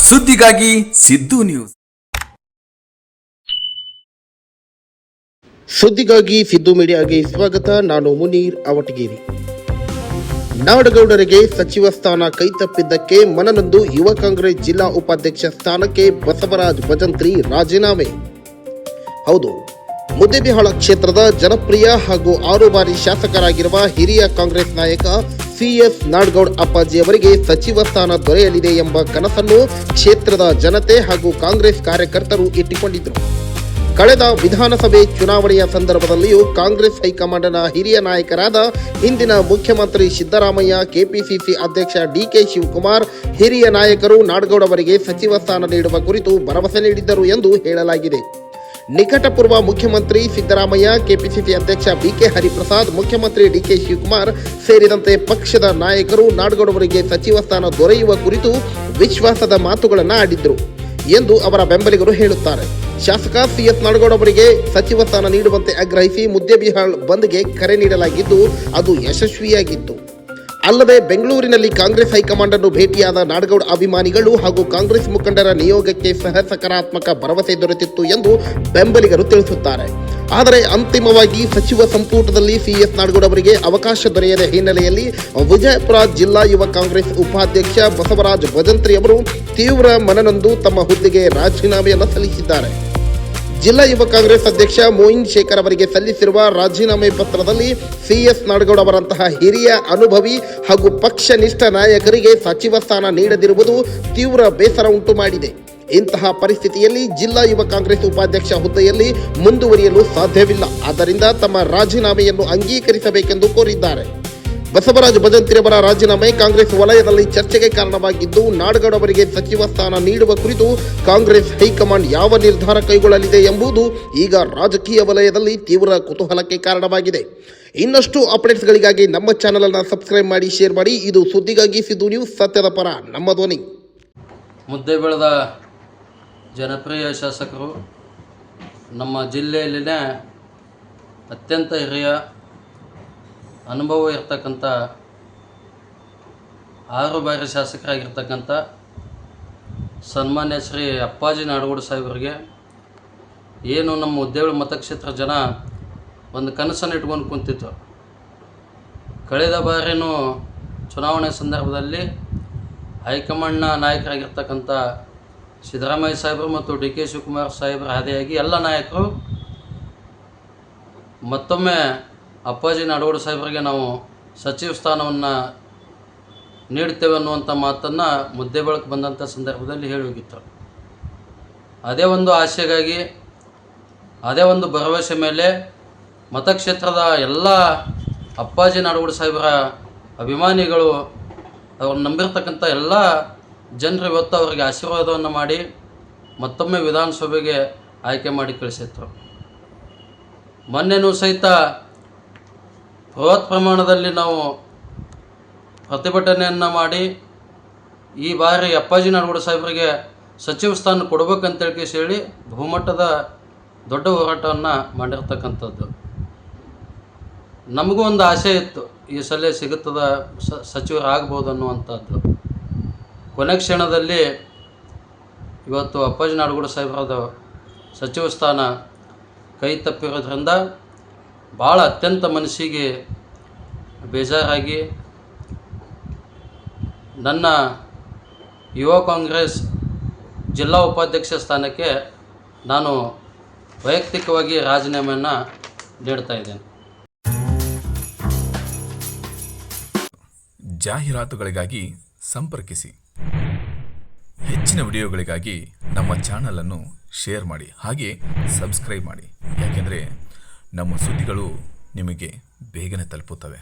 ಸುದ್ದಿಗಾಗಿ ಸಿದ್ದು ನ್ಯೂಸ್. ಸುದ್ದಿಗಾಗಿ ಸಿದ್ದು ಮೀಡಿಯಾಗೆ ಸ್ವಾಗತ. ನಾನು ಮುನೀರ್ ಅವಟಗೇರಿ. ನಾಡಗೌಡರಿಗೆ ಸಚಿವ ಸ್ಥಾನ ಕೈತಪ್ಪಿದ್ದಕ್ಕೆ ಮನನೊಂದು ಯುವ ಕಾಂಗ್ರೆಸ್ ಜಿಲ್ಲಾ ಉಪಾಧ್ಯಕ್ಷ ಸ್ಥಾನಕ್ಕೆ ಬಸವರಾಜ್ ಭಜಂತ್ರಿ ರಾಜೀನಾಮೆ. ಹೌದು, ಮುದ್ದೇಬಿಹಾಳ ಕ್ಷೇತ್ರದ ಜನಪ್ರಿಯ ಹಾಗೂ 6 ಬಾರಿ ಶಾಸಕರಾಗಿರುವ ಹಿರಿಯ ಕಾಂಗ್ರೆಸ್ ನಾಯಕ CS ನಾಡಗೌಡ ಅಪ್ಪಾಜಿ ಅವರಿಗೆ ಸಚಿವ ಸ್ಥಾನ ದೊರೆಯಲಿದೆ ಎಂಬ ಕನಸನ್ನು ಕ್ಷೇತ್ರದ ಜನತೆ ಹಾಗೂ ಕಾಂಗ್ರೆಸ್ ಕಾರ್ಯಕರ್ತರು ಇಟ್ಟುಕೊಂಡಿದ್ದರು. ಕಳೆದ ವಿಧಾನಸಭೆ ಚುನಾವಣೆಯ ಸಂದರ್ಭದಲ್ಲಿಯೂ ಕಾಂಗ್ರೆಸ್ ಹೈಕಮಾಂಡ್ನ ಹಿರಿಯ ನಾಯಕರಾದ ಹಿಂದಿನ ಮುಖ್ಯಮಂತ್ರಿ ಸಿದ್ದರಾಮಯ್ಯ, ಕೆಪಿಸಿಸಿ ಅಧ್ಯಕ್ಷ DK ಶಿವಕುಮಾರ್, ಹಿರಿಯ ನಾಯಕರು ನಾಡಗೌಡ ಅವರಿಗೆ ಸಚಿವ ಸ್ಥಾನ ನೀಡುವ ಕುರಿತು ಭರವಸೆ ನೀಡಿದ್ದರು ಎಂದು ಹೇಳಲಾಗಿದೆ. ನಿಕಟಪೂರ್ವ ಮುಖ್ಯಮಂತ್ರಿ ಸಿದ್ದರಾಮಯ್ಯ, ಕೆಪಿಸಿಸಿ ಅಧ್ಯಕ್ಷ BK ಹರಿಪ್ರಸಾದ್, ಮುಖ್ಯಮಂತ್ರಿ DK ಶಿವಕುಮಾರ್ ಸೇರಿದಂತೆ ಪಕ್ಷದ ನಾಯಕರು ನಾಡಗೌಡ ಅವರಿಗೆ ಸಚಿವ ಸ್ಥಾನ ದೊರೆಯುವ ಕುರಿತು ವಿಶ್ವಾಸದ ಮಾತುಗಳನ್ನು ಆಡಿದ್ರು ಎಂದು ಅವರ ಬೆಂಬಲಿಗರು ಹೇಳುತ್ತಾರೆ. ಶಾಸಕ CS ನಾಡಗೌಡ ಅವರಿಗೆ ಸಚಿವ ಸ್ಥಾನ ನೀಡುವಂತೆ ಆಗ್ರಹಿಸಿ ಮುದ್ದೇಬಿಹಾಳ್ ಬಂದ್ಗೆ ಕರೆ ನೀಡಲಾಗಿದ್ದು ಅದು ಯಶಸ್ವಿಯಾಗಿತ್ತು. ಅಲ್ಲದೆ ಬೆಂಗಳೂರಿನಲ್ಲಿ ಕಾಂಗ್ರೆಸ್ ಹೈಕಮಾಂಡ್ ಅನ್ನು ಭೇಟಿಯಾದ ನಾಡಗೌಡ ಅಭಿಮಾನಿಗಳು ಹಾಗೂ ಕಾಂಗ್ರೆಸ್ ಮುಖಂಡರ ನಿಯೋಗಕ್ಕೆ ಸಕಾರಾತ್ಮಕ ಭರವಸೆ ದೊರೆತಿತ್ತು ಎಂದು ಬೆಂಬಲಿಗರು ತಿಳಿಸುತ್ತಾರೆ. ಆದರೆ ಅಂತಿಮವಾಗಿ ಸಚಿವ ಸಂಪುಟದಲ್ಲಿ CS ನಾಡಗೌಡ ಅವರಿಗೆ ಅವಕಾಶ ದೊರೆಯದ ಹಿನ್ನೆಲೆಯಲ್ಲಿ ವಿಜಯಪುರ ಜಿಲ್ಲಾ ಯುವ ಕಾಂಗ್ರೆಸ್ ಉಪಾಧ್ಯಕ್ಷ ಬಸವರಾಜ್ ಭಜಂತ್ರಿ ಅವರು ತೀವ್ರ ಮನನೊಂದು ತಮ್ಮ ಹುದ್ದೆಗೆ ರಾಜೀನಾಮೆಯನ್ನು ಸಲ್ಲಿಸಿದ್ದಾರೆ. ಜಿಲ್ಲಾ ಯುವ ಕಾಂಗ್ರೆಸ್ ಅಧ್ಯಕ್ಷ ಮೋಯಿನ್ ಶೇಖರ್ ಅವರಿಗೆ ಸಲ್ಲಿಸಿರುವ ರಾಜೀನಾಮೆ ಪತ್ರದಲ್ಲಿ CS ನಾಡಗೌಡ ಅವರಂತಹ ಹಿರಿಯ ಅನುಭವಿ ಹಾಗೂ ಪಕ್ಷನಿಷ್ಠ ನಾಯಕರಿಗೆ ಸಚಿವ ಸ್ಥಾನ ನೀಡದಿರುವುದು ತೀವ್ರ ಬೇಸರ ಉಂಟು ಮಾಡಿದೆ. ಇಂತಹ ಪರಿಸ್ಥಿತಿಯಲ್ಲಿ ಜಿಲ್ಲಾ ಯುವ ಕಾಂಗ್ರೆಸ್ ಉಪಾಧ್ಯಕ್ಷ ಹುದ್ದೆಯಲ್ಲಿ ಮುಂದುವರಿಯಲು ಸಾಧ್ಯವಿಲ್ಲ. ಆದ್ದರಿಂದ ತಮ್ಮ ರಾಜೀನಾಮೆಯನ್ನು ಅಂಗೀಕರಿಸಬೇಕೆಂದು ಕೋರಿದ್ದಾರೆ. ಬಸವರಾಜ್ ಭಜಂತ್ರಿ ಅವರ ರಾಜೀನಾಮೆ ಕಾಂಗ್ರೆಸ್ ವಲಯದಲ್ಲಿ ಚರ್ಚೆಗೆ ಕಾರಣವಾಗಿದ್ದು, ನಾಡಗೌಡ ಅವರಿಗೆ ಸಚಿವ ಸ್ಥಾನ ನೀಡುವ ಕುರಿತು ಕಾಂಗ್ರೆಸ್ ಹೈಕಮಾಂಡ್ ಯಾವ ನಿರ್ಧಾರ ಕೈಗೊಳ್ಳಲಿದೆ ಎಂಬುದು ಈಗ ರಾಜಕೀಯ ವಲಯದಲ್ಲಿ ತೀವ್ರ ಕುತೂಹಲಕ್ಕೆ ಕಾರಣವಾಗಿದೆ. ಇನ್ನಷ್ಟು ಅಪ್ಡೇಟ್ಸ್ಗಳಿಗಾಗಿ ನಮ್ಮ ಚಾನೆಲ್ ಅನ್ನು ಸಬ್ಸ್ಕ್ರೈಬ್ ಮಾಡಿ, ಶೇರ್ ಮಾಡಿ. ಇದು ಸುದ್ದಿಗಾಗಿ ಸಿದ್ದು ನ್ಯೂಸ್, ಸತ್ಯದ ಪರ ನಮ್ಮ ಧ್ವನಿ. ಮುದ್ದೇಬಿಹಾಳದ ಜನಪ್ರಿಯ ಶಾಸಕರು, ನಮ್ಮ ಜಿಲ್ಲೆಯಲ್ಲಿನ ಅತ್ಯಂತ ಹಿರಿಯ ಅನುಭವ ಇರ್ತಕ್ಕಂಥ 6 ಬಾರಿ ಶಾಸಕರಾಗಿರ್ತಕ್ಕಂಥ ಸನ್ಮಾನ್ಯ ಶ್ರೀ ಅಪ್ಪಾಜಿ ನಾಡಗೌಡ ಸಾಹೇಬರಿಗೆ ಏನು ನಮ್ಮ ಮುದ್ದೇಬಿಹಾಳ ಮತಕ್ಷೇತ್ರ ಜನ ಒಂದು ಕನಸನ್ನು ಇಟ್ಕೊಂಡು ಕುಂತಿತ್ತು. ಕಳೆದ ಬಾರಿನೂ ಚುನಾವಣೆ ಸಂದರ್ಭದಲ್ಲಿ ಹೈಕಮಾಂಡ್ನ ನಾಯಕರಾಗಿರ್ತಕ್ಕಂಥ ಸಿದ್ದರಾಮಯ್ಯ ಸಾಹೇಬರು ಮತ್ತು DK ಶಿವಕುಮಾರ್ ಸಾಹೇಬರ ಹಾದಿಯಾಗಿ ಎಲ್ಲ ನಾಯಕರು ಮತ್ತೊಮ್ಮೆ ಅಪ್ಪಾಜಿ ನಾಡಗೌಡ ಸಾಹೇಬರಿಗೆ ನಾವು ಸಚಿವ ಸ್ಥಾನವನ್ನು ನೀಡ್ತೇವೆ ಅನ್ನುವಂಥ ಮಾತನ್ನು ಮುದ್ದೇಬಿಹಾಳಕ್ಕೆ ಬಂದಂಥ ಸಂದರ್ಭದಲ್ಲಿ ಹೇಳಿ ಹೋಗಿತ್ತು. ಅದೇ ಒಂದು ಆಶೆಗಾಗಿ, ಅದೇ ಒಂದು ಭರವಸೆ ಮೇಲೆ ಮತಕ್ಷೇತ್ರದ ಎಲ್ಲ ಅಪ್ಪಾಜಿ ನಾಡಗೌಡ ಸಾಹೇಬರ ಅಭಿಮಾನಿಗಳು, ಅವ್ರು ನಂಬಿರ್ತಕ್ಕಂಥ ಎಲ್ಲ ಜನರು ಇವತ್ತು ಅವರಿಗೆ ಆಶೀರ್ವಾದವನ್ನು ಮಾಡಿ ಮತ್ತೊಮ್ಮೆ ವಿಧಾನಸಭೆಗೆ ಆಯ್ಕೆ ಮಾಡಿ ಕಳಿಸಿದ್ರು. ಮೊನ್ನೆನೂ ಸಹಿತ ಬೃಹತ್ ಪ್ರಮಾಣದಲ್ಲಿ ನಾವು ಪ್ರತಿಭಟನೆಯನ್ನು ಮಾಡಿ ಈ ಬಾರಿ ಅಪ್ಪಾಜಿ ನಾಡಗೌಡ ಸಾಹೇಬರಿಗೆ ಸಚಿವ ಸ್ಥಾನ ಕೊಡಬೇಕಂತೇಳಿ ಹೇಳಿ ಬಹುಮಟ್ಟದ ದೊಡ್ಡ ಹೋರಾಟವನ್ನು ಮಾಡಿರ್ತಕ್ಕಂಥದ್ದು. ನಮಗೂ ಒಂದು ಆಸೆ ಇತ್ತು, ಈ ಸಲ ಸಿಗುತ್ತದ ಸಚಿವರಾಗ್ಬೋದು ಅನ್ನುವಂಥದ್ದು. ಕೊನೆ ಕ್ಷಣದಲ್ಲಿ ಇವತ್ತು ಅಪ್ಪಾಜಿ ನಾಡಗೌಡ ಸಾಹೇಬರದ ಸಚಿವ ಸ್ಥಾನ ಕೈ ತಪ್ಪಿರೋದ್ರಿಂದ ಭಾಳ ಅತ್ಯಂತ ಮನಸ್ಸಿಗೆ ಬೇಜಾರಾಗಿ ನನ್ನ ಯುವ ಕಾಂಗ್ರೆಸ್ ಜಿಲ್ಲಾ ಉಪಾಧ್ಯಕ್ಷ ಸ್ಥಾನಕ್ಕೆ ನಾನು ವೈಯಕ್ತಿಕವಾಗಿ ರಾಜೀನಾಮೆಯನ್ನು ನೀಡ್ತಾ ಇದ್ದೇನೆ. ಜಾಹೀರಾತುಗಳಿಗಾಗಿ ಸಂಪರ್ಕಿಸಿ. ಹೆಚ್ಚಿನ ವಿಡಿಯೋಗಳಿಗಾಗಿ ನಮ್ಮ ಚಾನಲನ್ನು ಶೇರ್ ಮಾಡಿ, ಹಾಗೆ ಸಬ್ಸ್ಕ್ರೈಬ್ ಮಾಡಿ. ಯಾಕೆಂದರೆ ನಮ್ಮ ಸುದ್ದಿಗಳು ನಿಮಗೆ ಬೇಗನೆ ತಲುಪುತ್ತವೆ.